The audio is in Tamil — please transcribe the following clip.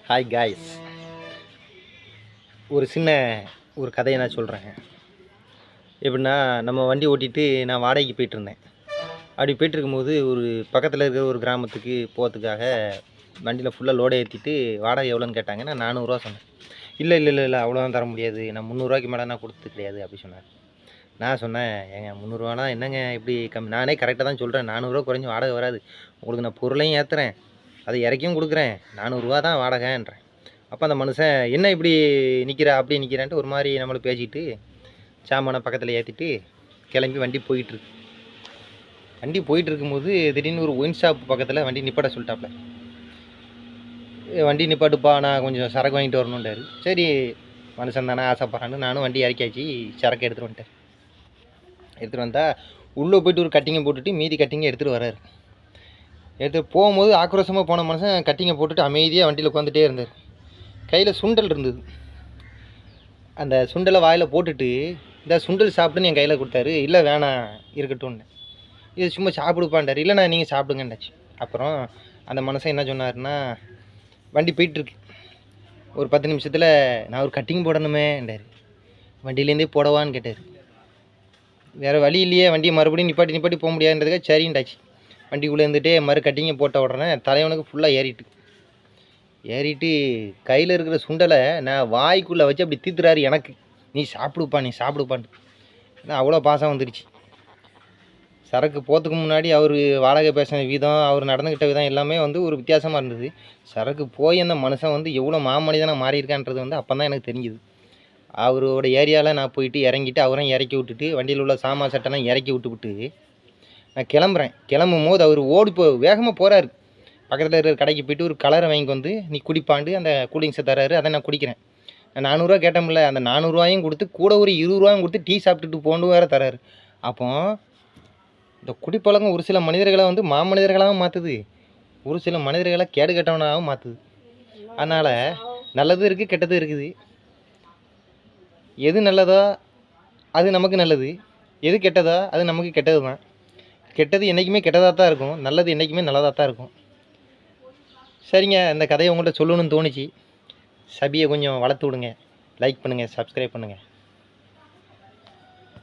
ஹாய் காய்ஸ், ஒரு சின்ன ஒரு கதையை நான் சொல்கிறேன். எப்படின்னா, நம்ம வண்டி ஓட்டிகிட்டு நான் வாடகைக்கு போயிட்டுருந்தேன். அப்படி போயிட்டுருக்கும்போது ஒரு பக்கத்தில் இருக்கிற ஒரு கிராமத்துக்கு போகிறதுக்காக வண்டியில் ஃபுல்லாக லோடை ஏற்றிட்டு வாடகை எவ்வளோன்னு கேட்டாங்க. நான் 400 சொன்னேன். இல்லை இல்லை இல்லை இல்லை அவ்வளோதான் தர முடியாது, நான் 300 மேலே நான் கொடுத்தது கிடையாது அப்படி சொன்னார். நான் சொன்னேன், ஏங்க 300 என்னங்க இப்படி கம்மி? நானே கரெக்டாக தான் சொல்கிறேன், 400 குறைஞ்சி வாடகை வராது. உங்களுக்கு நான் பொருளையும் ஏற்றுறேன், அதை இறக்கியும் கொடுக்குறேன், 400 தான் வாடகைன்றேன். அப்போ அந்த மனுஷன் என்ன இப்படி நிற்கிறா அப்படி நிற்கிறான்ட்டு ஒரு மாதிரி நம்மளை பேசிக்கிட்டு சாமானை பக்கத்தில் ஏற்றிட்டு கிளம்பி வண்டி போயிட்டுருக்கு. வண்டி போயிட்டுருக்கும்போது திடீர்னு ஒரு ஒயின் ஷாப் பக்கத்தில் வண்டி நிப்பாட்ட சொல்லிட்டாப்புல. வண்டி நிப்பாட்டுப்பா, நான் கொஞ்சம் சரக்கு வாங்கிட்டு வரணுன்றாரு. சரி, மனுஷன் தானே ஆசைப்பட்றான்னு நானும் வண்டி இறக்கியாச்சு, சரக்கு எடுத்துகிட்டு வந்துட்டேன். எடுத்துகிட்டு வந்தால் உள்ளே போய்ட்டு ஒரு கட்டிங்கை போட்டுட்டு மீதி கட்டிங்கை எடுத்துகிட்டு வர்றாரு. எடுத்துகிட்டு போகும்போது ஆக்ரோஷமாக போன மனுஷன் கட்டிங்கை போட்டுட்டு அமைதியாக வண்டியில் உட்காந்துட்டே இருந்தார். கையில் சுண்டல் இருந்தது. அந்த சுண்டலை வாயில் போட்டுட்டு, இந்த சுண்டல் சாப்பிட்டுன்னு என் கையில் கொடுத்தாரு. இல்லை வேணாம் இருக்கட்டும்னு, இது சும்மா சாப்பிடுப்பான்டார். இல்லைண்ணா நீங்கள் சாப்பிடுங்கண்டாச்சு. அப்புறம் அந்த மனுஷன் என்ன சொன்னார்னா, வண்டி போயிட்டுருக்கு, ஒரு 10 நிமிஷத்தில் நான் ஒரு கட்டிங் போடணுமேண்டார். வண்டியிலேருந்தே போடவான்னு கேட்டார். வேறு வழி இல்லையே, வண்டியை மறுபடியும் நிப்பாட்டி போக முடியாதுன்றதுக்காக சரிண்டாச்சு. வண்டிக்குள்ளே இருந்துகிட்டே கட்டிங்கை போட்ட உடனே தலைவனுக்கு ஃபுல்லாக ஏறிட்டு கையில் இருக்கிற சுண்டலை நான் வாய்க்குள்ளே வச்சு அப்படி தீத்துறாரு எனக்கு. நீ சாப்பிடுப்பான்னு. ஏன்னா அவ்வளோ பாசம் வந்துடுச்சு. சரக்கு போகிறதுக்கு முன்னாடி அவர் வாடகை பேசின விதம், அவர் நடந்துக்கிட்ட விதம் எல்லாமே ஒரு வித்தியாசமாக இருந்தது. சரக்கு போய் அந்த மனுஷன் எவ்வளோ மாமனிதனாக மாறியிருக்கான்றது அப்போ தான் எனக்கு தெரிஞ்சுது. அவரோட ஏரியாவில் நான் போயிட்டு இறங்கிட்டு அவரையும் இறக்கி விட்டுட்டு வண்டியில் உள்ள சாமான் சட்டெல்லாம் இறக்கி விட்டுவிட்டு நான் கிளம்புறேன். கிளம்பும் போது அவர் வேகமாக போகிறாரு. பக்கத்தில் இருக்கிற கடைக்கு போய்ட்டு ஒரு கலரை வாங்கி நீ குடிப்பாண்டு அந்த கூலிங்ஸை தராரு. அதை நான் குடிக்கிறேன். நான் 400 கேட்டோம்ல, அந்த 400 கொடுத்து கூட ஒரு 20 கொடுத்து டீ சாப்பிட்டுட்டு போண்டு வேறு தராரு. அப்போ இந்த குடிப்பழக்கம் ஒரு சில மனிதர்களை மாமனிதர்களாகவும் மாற்றுது, ஒரு சில மனிதர்களை கேடு கெட்டவனாகவும் மாற்றுது. அதனால் நல்லதும் இருக்குது, கெட்டதும் இருக்குது. எது நல்லதோ அது நமக்கு நல்லது, எது கெட்டதோ அது நமக்கு கெட்டது தான். கெட்டது என்றைக்குமே கெட்டதாக தான் இருக்கும், நல்லது என்றைக்குமே நல்லதாக தான் இருக்கும். சரிங்க, இந்த கதையை உங்கள்கிட்ட சொல்லணும்னு தோணுச்சு. சபியை கொஞ்சம் வளர்த்து விடுங்க. லைக் பண்ணுங்கள், சப்ஸ்கிரைப் பண்ணுங்கள்.